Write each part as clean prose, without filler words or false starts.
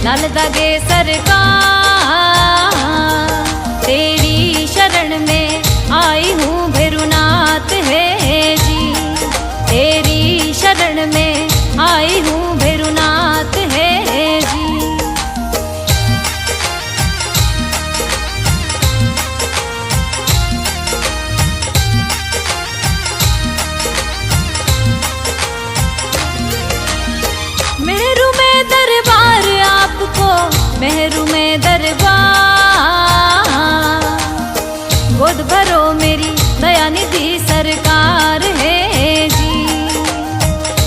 नल दगे सरकार। तेरी शरण में आई हूँ भैरुनाथ है जी, तेरी शरण में आई हूँ भैरुनाथ है जी। मेरू में दरबार आपको, मेहरू में दरबार, गोद भरो मेरी दया निधि सरकार है जी,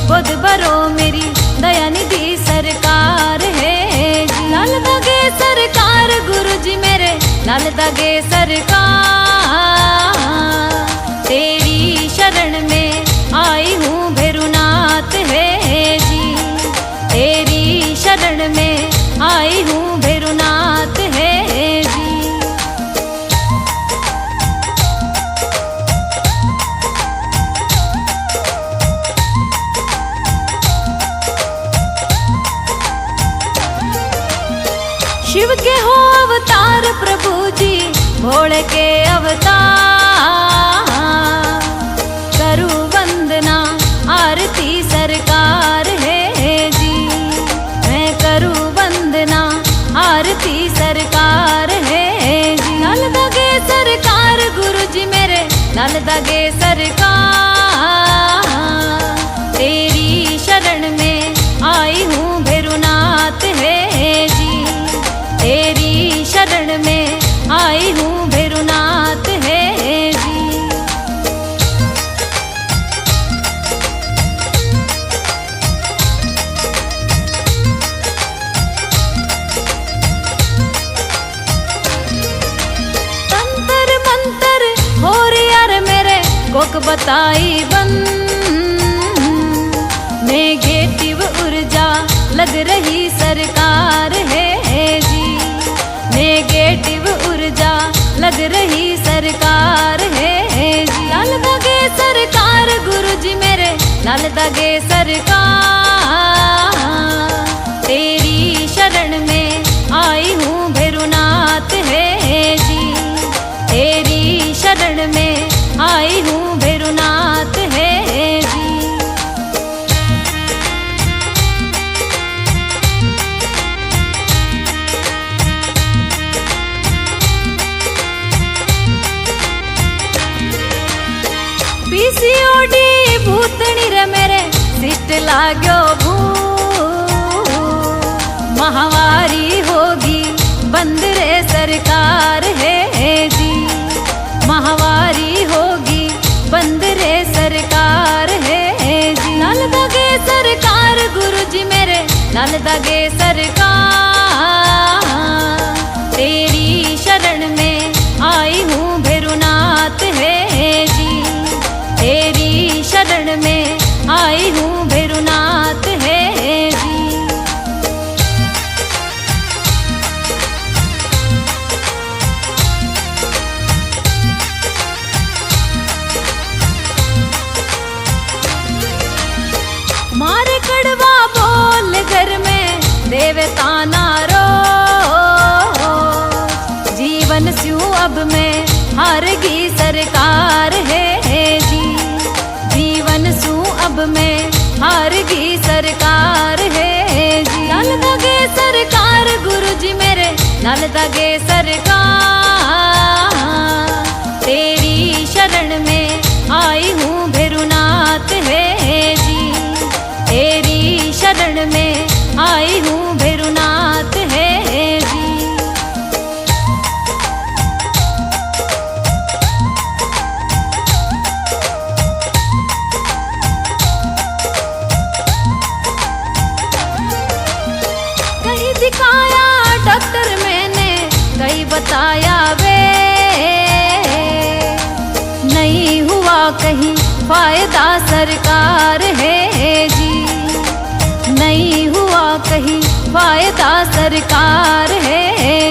गोद भरो मेरी दया निधि सरकार है जी। लाल दगे सरकार गुरु जी मेरे, लाल दगे सरकार। तेरी शरण में आई हूँ भैरुनाथ है जी, तेरी शरण में आई हूँ भैरुनाथ है जी। शिव के हो अवतार प्रभु जी, भोले के अवतार, करूँ वंदना आरती सरकार है जी, मैं करूँ वंदना आरती सरकार है जी। लाल दगे सरकार गुरु जी मेरे, लाल दगे सरकार। तेरी शरण में आई हूँ भैरुनाथ है जी, तेरी शरण में आई हूँ भैरुनाथ है जी। तंत्र मंत्र हो यार मेरे कोक बताई बंद, नेगेटिव ऊर्जा लग रही सरकार है जी, नेगेटिव ऊर्जा लग रही सरकार है जी। लाल दगे सरकार गुरु जी मेरे, लाल दगे सरकार। तेरी शरण में आई हूँ भैरुनाथ है जी, तेरी शरण में आई हूँ भैरुनाथ है जी। पीसीओडी भूतनी रे मेरे सिस्ट लाग्यो भू, महावारी होगी बंद रे सरकार है जी, महावारी होगी बंद रे सरकार है जी। लाल दगे सरकार गुरु जी मेरे, लाल दगे सरकार। तेरी शरण में आई हूँ भैरुनाथ है जी, तेरी शरण में आई हूँ भैरुनाथ है जी। मारे कड़वा बोल घर में देवता नारो, जीवन स्यूं अब में हारगी सरकार है जी, जीवन स्यूं अब में हारगी सरकार है जी। लाल दगे सरकार गुरु जी मेरे, लाल दगे सरकार। तेरी शरण में आई हूँ भैरुनाथ है जी, तेरी शरण में आई हूँ भैरुनाथ है जी। कहीं दिखाया डॉक्टर मैंने, कहीं बताया वे, नहीं हुआ कहीं फायदा सरकार है जी, नहीं हुआ कहीं फायदा सरकार है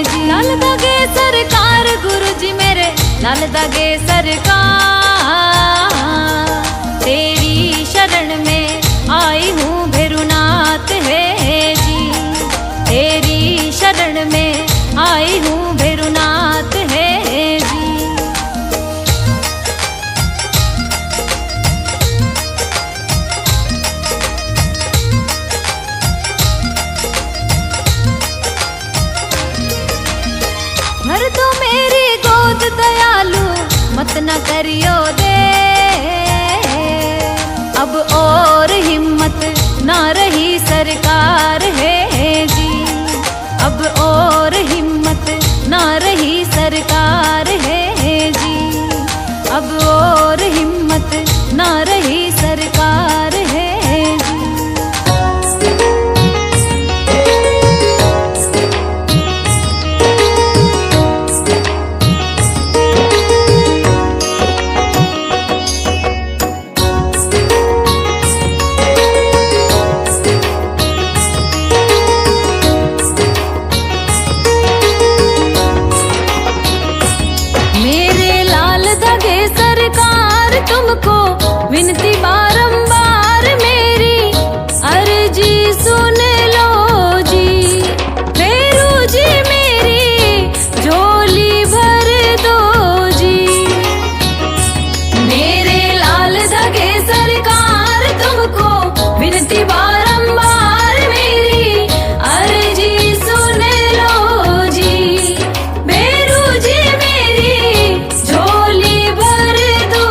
जी। लाल दगे सरकार गुरु जी मेरे, लाल दगे सरकार। तेरी शरण में आई हूँ भैरुनाथ है जी, तेरी मत न करियो दे, अब और हिम्मत ना रही सरकार है जी, अब और हिम्मत ना रही सरकार है जी, अब और हिम्मत ना रही सरकार है जी। तुमको विनती बारंबार मेरी अर्जी सुन लो जी, फेरू जी मेरी झोली भर दो जी। मेरे लाल धगे सरकार तुमको विनती बारंबार मेरी अर्जी सुन लो जी, फेरू जी मेरी झोली भर दो।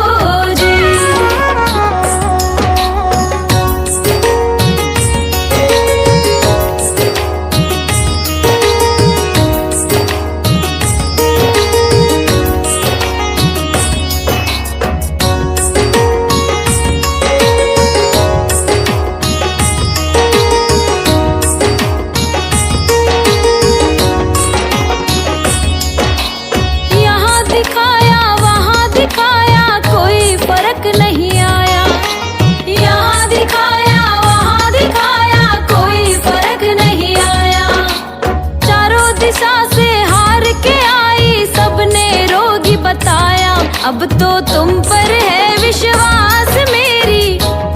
अब तो तुम पर है विश्वास मेरी,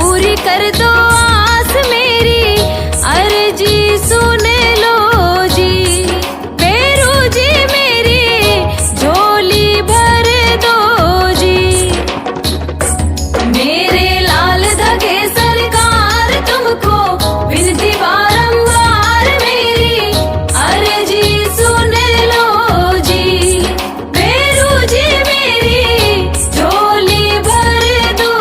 पूरी कर दो आस मेरी, अर्जी सुन लो जी, फेरू जी मेरी झोली भर दो जी। मेरे लाल धगे सरकार तुमको विनती बारंबार मेरी अर्जी सुन लो जी, फेरू जी मेरी झोली भर दो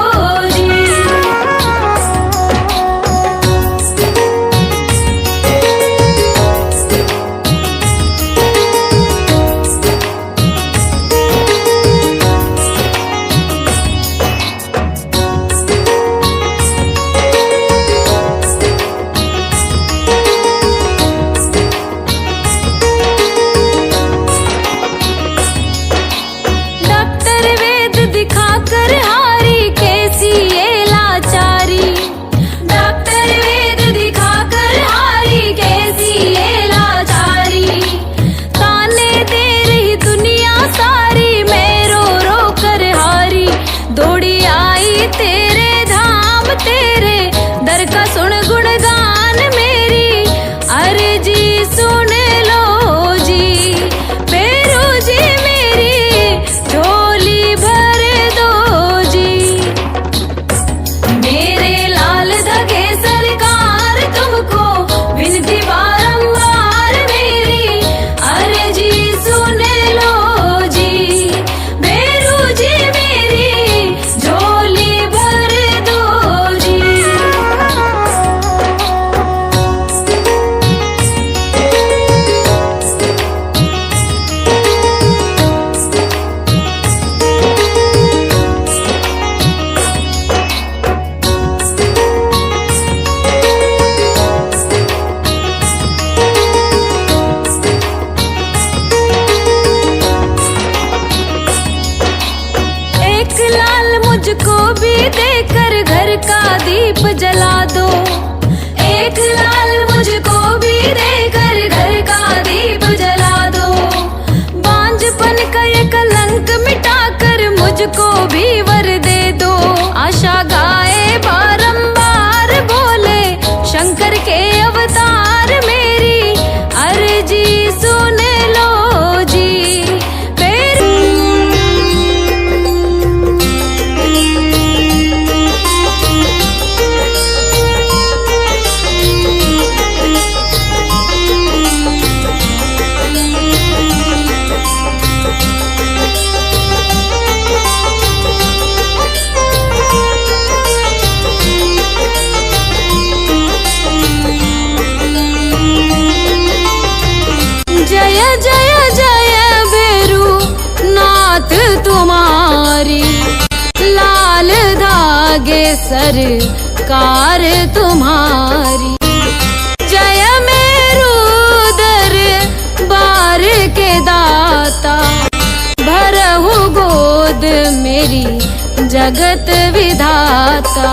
दागे सरकार तुम्हारी। जय मेरू दरबार के दाता, भरहु गोद मेरी जगत विधाता।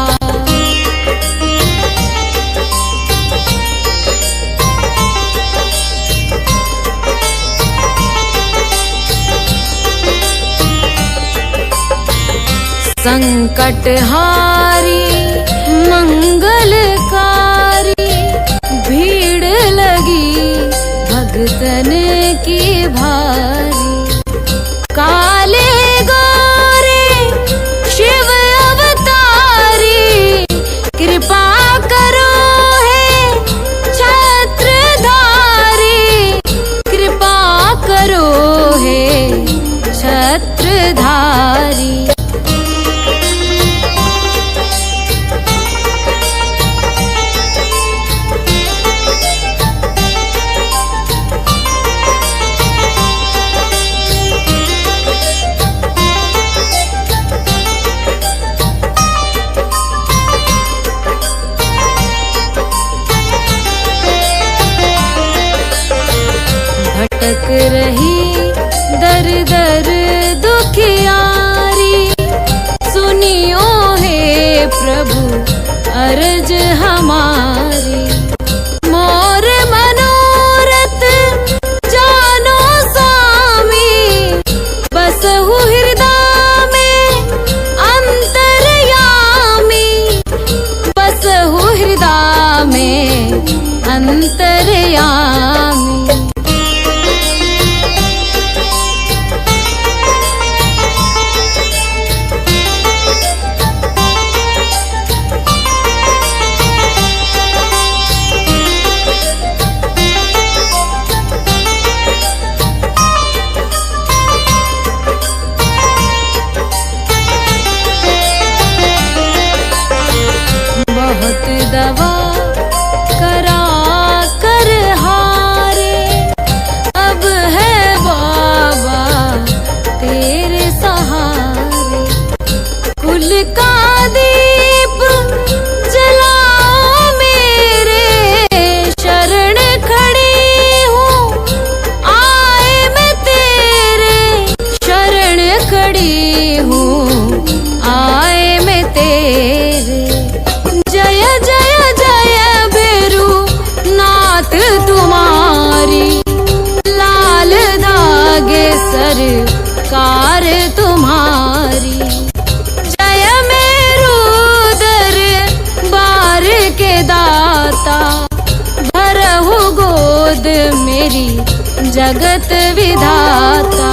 संकटहारी मंगलकारी, भीड़ लगी भगतन की भारी। काले गोरे शिव अवतारी, कृपा करो है छत्रधारी, कृपा करो है छत्रधारी। भटक रही दर दर दुखियारी, सुनियो हे प्रभु अर्ज हमारी। मोर मनोरथ जानो स्वामी, बसहु हृदय में अंतर्यामी, बसहु हृदय में अंतर्यामी। बहुत दवा करा कर हारे, अब है बाबा तेरे सहारे। कुल का दीप जलाओ मेरे, शरण खड़ी हूँ आए मैं तेरे, शरण खड़ी हूँ आए मैं तेरे। जय जय जय भैरू नाथ तुम्हारी, लाल धागे सरकार तुम्हारी। जय मेरू दरबार के दाता, भरहु गोद मेरी जगत विधाता,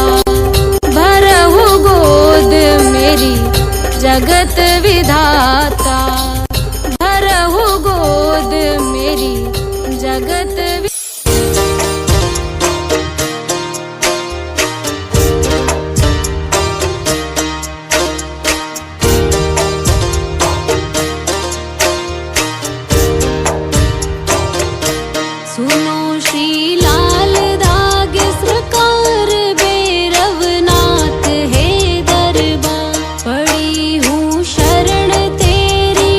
भरहु गोद मेरी जगत विधाता, भरहु गोद मेरी जगत सुनो श्री लाल धागे सरकार, भैरवनाथ है दरबार। पड़ी हूँ शरण तेरी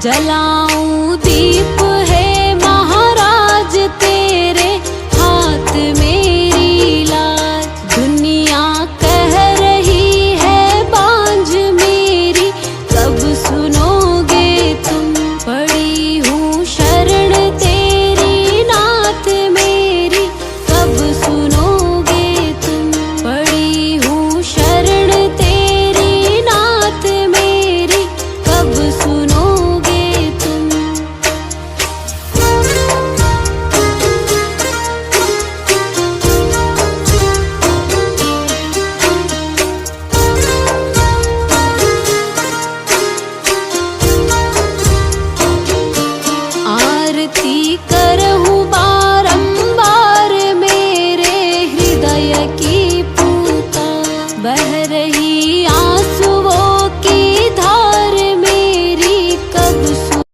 जलाऊं दीप